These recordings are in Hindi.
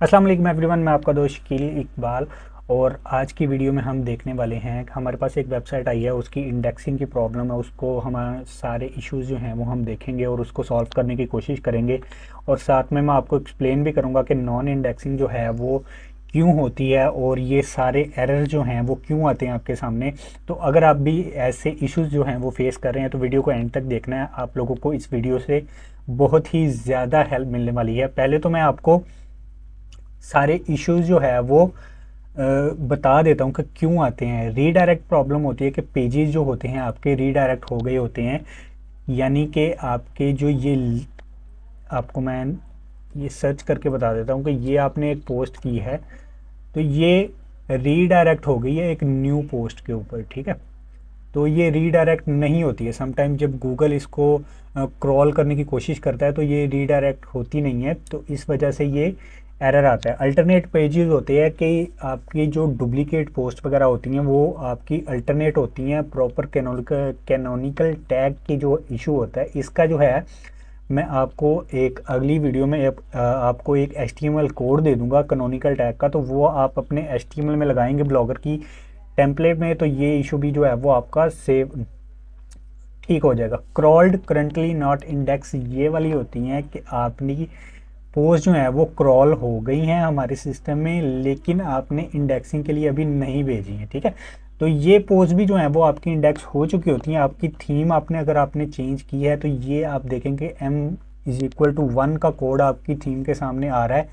अस्सलाम वालेकुम एवरीवन, मैं आपका दोस्त शकील इकबाल। और आज की वीडियो में हम देखने वाले हैं कि हमारे पास एक वेबसाइट आई है, उसकी इंडेक्सिंग की प्रॉब्लम है। उसको हमारे सारे इश्यूज़ जो हैं वो हम देखेंगे और उसको सॉल्व करने की कोशिश करेंगे। और साथ में मैं आपको एक्सप्लेन भी करूँगा कि नॉन इंडेक्सिंग जो है वो क्यों होती है और ये सारे एरर जो हैं वो क्यों आते हैं आपके सामने। तो अगर आप भी ऐसे इश्यूज़ जो हैं वो फेस कर रहे हैं तो वीडियो को एंड तक देखना है। आप लोगों को इस वीडियो से बहुत ही ज़्यादा हेल्प मिलने वाली है। पहले तो मैं आपको सारे इश्यूज जो है वो बता देता हूँ कि क्यों आते हैं। रीडायरेक्ट प्रॉब्लम होती है कि पेजेस जो होते हैं आपके रीडायरेक्ट हो गए होते हैं, यानी कि आपके जो ये आपको मैं ये सर्च करके बता देता हूँ कि ये आपने एक पोस्ट की है तो ये रीडायरेक्ट हो गई है एक न्यू पोस्ट के ऊपर, ठीक है। तो ये रीडायरेक्ट नहीं होती है। समटाइम जब गूगल इसको क्रॉल करने की कोशिश करता है तो ये रीडायरेक्ट होती नहीं है, तो इस वजह से ये एरर आता है। अल्टरनेट पेजेस होते हैं कि आपकी जो डुप्लीकेट पोस्ट वगैरह होती हैं वो आपकी अल्टरनेट होती हैं प्रॉपर कैनोनिकल टैग की जो इशू होता है इसका जो है, मैं आपको एक अगली वीडियो में आपको एक HTML कोड दे दूंगा कैनोनिकल टैग का। तो वो आप अपने HTML में लगाएंगे ब्लॉगर की टेम्पलेट में, तो ये इशू भी जो है वो आपका सेव ठीक हो जाएगा। क्रॉल्ड करंटली नॉट इंडेक्स ये वाली होती हैं कि आपने पोस्ट जो है वो क्रॉल हो गई हैं हमारे सिस्टम में, लेकिन आपने इंडेक्सिंग के लिए अभी नहीं भेजी है, ठीक है। तो ये पोस्ट भी जो है वो आपकी इंडेक्स हो चुकी होती हैं। आपकी थीम आपने अगर आपने चेंज की है तो ये आप देखेंगे m=1 का कोड आपकी थीम के सामने आ रहा है।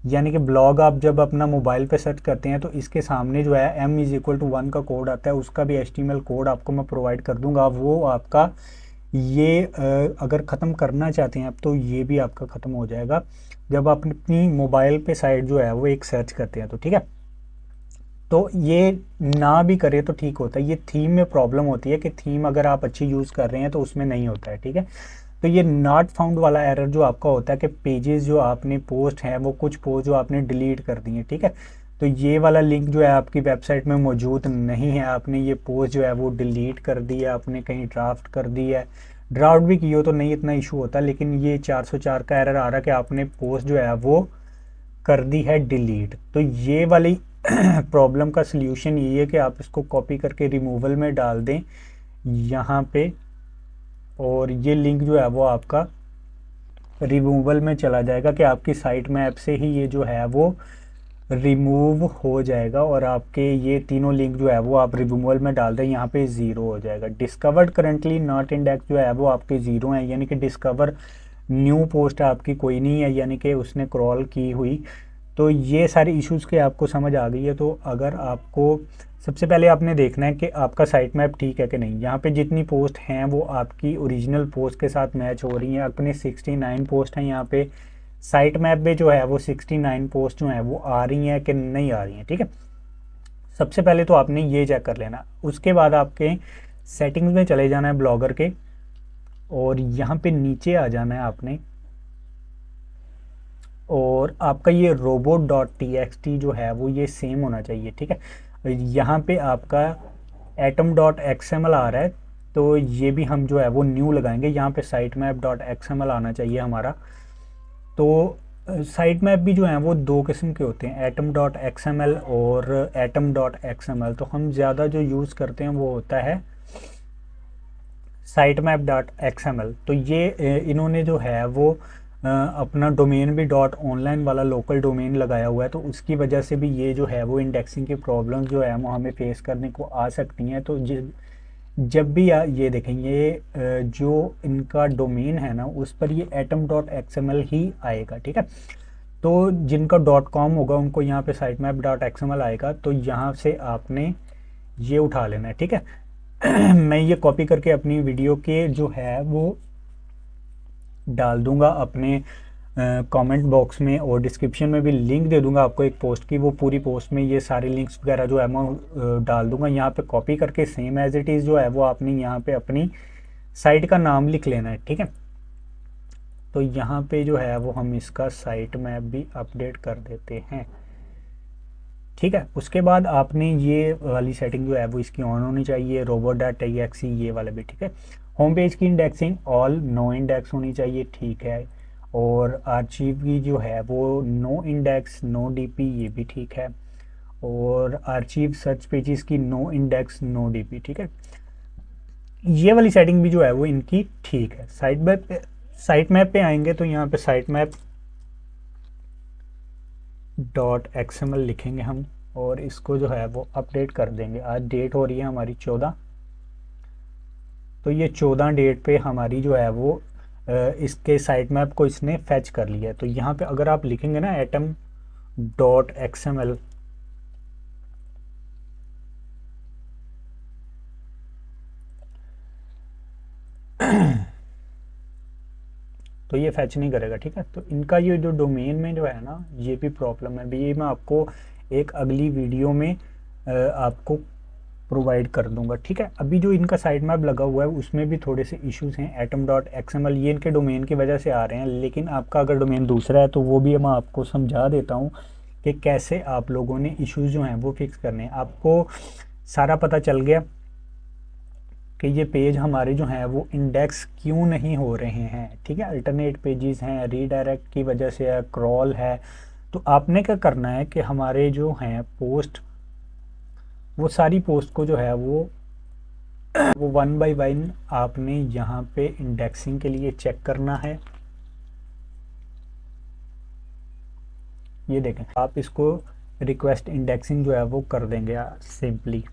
यानी कि ब्लॉग आप जब अपना मोबाइल पे सर्च करते हैं तो इसके सामने जो है m=1 का कोड आता है। उसका भी HTML कोड आपको मैं प्रोवाइड कर दूंगा। वो आपका ये अगर ख़त्म करना चाहते हैं आप तो ये भी आपका ख़त्म हो जाएगा जब आप अपनी मोबाइल पे साइट जो है वो एक सर्च करते हैं तो, ठीक है। तो ये ना भी करे तो ठीक होता है। ये थीम में प्रॉब्लम होती है कि थीम अगर आप अच्छी यूज़ कर रहे हैं तो उसमें नहीं होता है, ठीक है। तो ये नॉट फाउंड वाला एरर जो आपका होता है कि पेजेस जो आपने पोस्ट हैं वो कुछ पोस्ट जो आपने डिलीट कर दी है, ठीक है। तो ये वाला लिंक जो है आपकी वेबसाइट में मौजूद नहीं है, आपने ये पोस्ट जो है वो डिलीट कर दी है, आपने कहीं ड्राफ्ट कर दी है। ड्राफ्ट भी की हो तो नहीं इतना इशू होता, लेकिन ये 404 का एरर आ रहा है कि आपने पोस्ट जो है वो कर दी है डिलीट। तो ये वाली प्रॉब्लम का सल्यूशन ये है कि आप इसको कॉपी करके रिमूवल में डाल दें यहाँ पे, और ये लिंक जो है वो आपका रिमूवल में चला जाएगा कि आपकी साइट मैप से ही ये जो है वो रिमूव हो जाएगा। और आपके ये तीनों लिंक जो है वो आप रिमूवल में डाल दें, यहाँ पे ज़ीरो हो जाएगा। डिस्कवर्ड करंटली नॉट इंडेक्स जो है वो आपके ज़ीरो हैं, यानी कि डिस्कवर न्यू पोस्ट आपकी कोई नहीं है, यानी कि उसने क्रॉल की हुई। तो ये सारे इश्यूज़ के आपको समझ आ गई है। तो अगर आपको सबसे पहले आपने देखना है कि आपका साइट मैप ठीक है कि नहीं। यहाँ पे जितनी पोस्ट हैं वो आपकी ओरिजिनल पोस्ट के साथ मैच हो रही हैं। अपने 69 पोस्ट हैं यहाँ पे, साइट मैप पे जो है वो 69 पोस्ट जो हैं वो आ रही हैं कि नहीं आ रही हैं, ठीक है। सबसे पहले तो आपने ये चेक कर लेना। उसके बाद आपके सेटिंग्स में चले जाना है ब्लॉगर के, और यहाँ पे नीचे आ जाना है आपने, और आपका ये robot.txt जो है वो ये सेम होना चाहिए, ठीक है। यहाँ पे आपका atom.xml आ रहा है, तो ये भी हम जो है वो न्यू लगाएंगे। यहाँ पे sitemap.xml आना चाहिए हमारा। तो साइट मैप भी जो है वो दो किस्म के होते हैं, atom.xml और atom.xml। तो हम ज़्यादा जो यूज़ करते हैं वो होता है sitemap.xml। तो ये इन्होंने जो है वो अपना डोमेन भी डॉट ऑनलाइन वाला लोकल डोमेन लगाया हुआ है, तो उसकी वजह से भी ये जो है वो इंडेक्सिंग की प्रॉब्लम जो है वो हमें फेस करने को आ सकती हैं। तो जब भी ये देखेंगे जो इनका डोमेन है ना उस पर ये atom.xml ही आएगा, ठीक है। तो जिनका .com होगा उनको यहाँ पे sitemap.xml आएगा, तो यहाँ से आपने ये उठा लेना है, ठीक है। मैं ये कॉपी करके अपनी वीडियो के जो है वो डाल दूंगा अपने कमेंट बॉक्स में, और डिस्क्रिप्शन में भी लिंक दे दूंगा आपको एक पोस्ट की। वो पूरी पोस्ट में ये सारे लिंक्स वगैरह जो है मैं डाल दूंगा। यहाँ पे कॉपी करके सेम एज इट इज़ जो है वो आपने यहाँ पे अपनी साइट का नाम लिख लेना है, ठीक है। तो यहाँ पे जो है वो हम इसका साइट मैप भी अपडेट कर देते हैं, ठीक है। उसके बाद आपने ये वाली सेटिंग जो है वो इसकी ऑन होनी चाहिए, robot.txt ये वाला भी, ठीक है। होम पेज की इंडेक्सिंग ऑल नो इंडेक्स होनी चाहिए, ठीक है। और आर्चिव की जो है वो नो इंडेक्स नो डीपी, ये भी ठीक है। और आर्चिव सर्च पेजेस की नो इंडेक्स नो डीपी, ठीक है। ये वाली सेटिंग भी जो है वो इनकी ठीक है। साइट मैप पे आएंगे तो यहाँ पे साइट मैप डॉट एक्सएमएल लिखेंगे हम, और इसको जो है वो अपडेट कर देंगे। आज डेट हो रही है हमारी 14, तो ये 14 डेट पे हमारी जो है वो इसके साइट मैप को इसने फैच कर लिया है। तो यहाँ पे अगर आप लिखेंगे ना एटम डॉट एक्सएमएल, तो ये फैच नहीं करेगा, ठीक है। तो इनका ये जो डोमेन में जो है ना ये भी प्रॉब्लम है, ये मैं आपको एक अगली वीडियो में आपको प्रोवाइड कर दूंगा, ठीक है। अभी जो इनका साइट मैप लगा हुआ है उसमें भी थोड़े से इश्यूज हैं। एटम डॉट एक्सएमएल ये इनके डोमेन की वजह से आ रहे हैं, लेकिन आपका अगर डोमेन दूसरा है तो वो भी मैं आपको समझा देता हूँ कि कैसे आप लोगों ने इश्यूज जो हैं वो फिक्स करने हैं। आपको सारा पता चल गया कि ये पेज हमारे जो हैं वो इंडेक्स क्यों नहीं हो रहे हैं, ठीक है। अल्टरनेट पेजेस हैं, रीडायरेक्ट की वजह से है, क्रॉल है। तो आपने क्या करना है कि हमारे जो हैं पोस्ट, वो सारी पोस्ट को जो है वो 1 बाय 1 आपने यहाँ पे इंडेक्सिंग के लिए चेक करना है। ये देखें, आप इसको रिक्वेस्ट इंडेक्सिंग जो है वो कर देंगे सिंपली।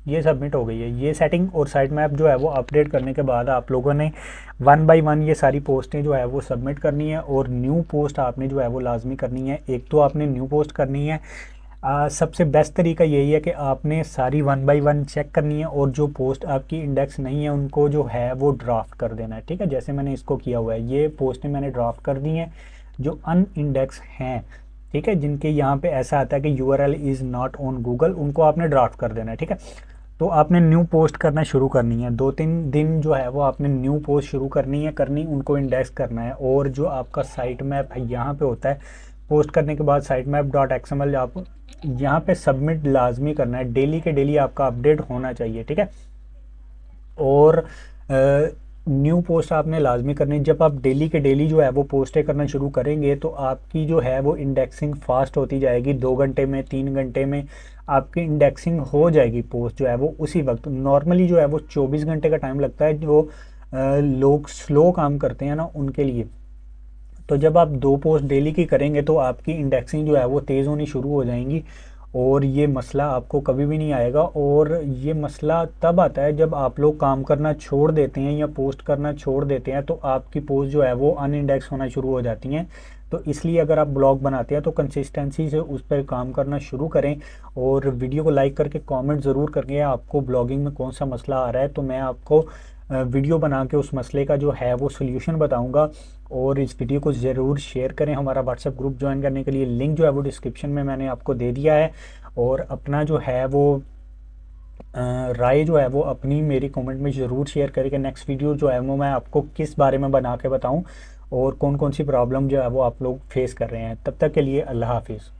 ये सबमिट हो गई है ये सेटिंग, और साइट मैप जो है वो अपडेट करने के बाद आप लोगों ने 1 बाय 1 ये सारी पोस्टें जो है वो सबमिट करनी है। और न्यू पोस्ट आपने जो है वो लाजमी करनी है। एक तो आपने न्यू पोस्ट करनी है, सबसे बेस्ट तरीका यही है कि आपने सारी 1 बाय 1 चेक करनी है, और जो पोस्ट आपकी इंडेक्स नहीं है उनको जो है वो ड्राफ्ट कर देना है, ठीक है। जैसे मैंने इसको किया हुआ है, ये पोस्टें मैंने ड्राफ्ट कर दी हैं जो अन इंडेक्स हैं, ठीक है, जिनके यहाँ पे ऐसा आता है कि URL is not on Google, उनको आपने ड्राफ्ट कर देना है, ठीक है। तो आपने न्यू पोस्ट करना शुरू करनी है, 2-3 दिन जो है वो आपने न्यू पोस्ट शुरू करनी उनको इंडेक्स करना है। और जो आपका साइट मैप यहाँ पे होता है, पोस्ट करने के बाद साइट मैप डॉट एक्सएमएल आप यहाँ पे सबमिट लाजमी करना है। डेली के डेली आपका अपडेट होना चाहिए, ठीक है। और न्यू पोस्ट आपने लाजमी करनी। जब आप डेली के डेली जो है वो पोस्टें करना शुरू करेंगे तो आपकी जो है वो इंडेक्सिंग फास्ट होती जाएगी। 2 घंटे में, 3 घंटे में आपकी इंडेक्सिंग हो जाएगी। पोस्ट जो है वो उसी वक्त, नॉर्मली जो है वो 24 घंटे का टाइम लगता है जो लोग स्लो काम करते हैं ना उनके लिए। तो जब आप 2 पोस्ट डेली की करेंगे तो आपकी इंडेक्सिंग जो है वो तेज़ होनी शुरू हो जाएंगी, और ये मसला आपको कभी भी नहीं आएगा। और ये मसला तब आता है जब आप लोग काम करना छोड़ देते हैं या पोस्ट करना छोड़ देते हैं, तो आपकी पोस्ट जो है वो अनइंडेक्स होना शुरू हो जाती हैं। तो इसलिए अगर आप ब्लॉग बनाते हैं तो कंसिस्टेंसी से उस पर काम करना शुरू करें, और वीडियो को लाइक करके कमेंट ज़रूर करें आपको ब्लॉगिंग में कौन सा मसला आ रहा है। तो मैं आपको वीडियो बना के उस मसले का जो है वो सोल्यूशन बताऊंगा। और इस वीडियो को ज़रूर शेयर करें। हमारा व्हाट्सएप ग्रुप ज्वाइन करने के लिए लिंक जो है वो डिस्क्रिप्शन में मैंने आपको दे दिया है। और अपना जो है वो राय जो है वो अपनी मेरी कमेंट में ज़रूर शेयर करें कि नेक्स्ट वीडियो जो है वो मैं आपको किस बारे में बना के बताऊं, और कौन कौन सी प्रॉब्लम जो है वो आप लोग फेस कर रहे हैं। तब तक के लिए अल्लाह हाफिज़।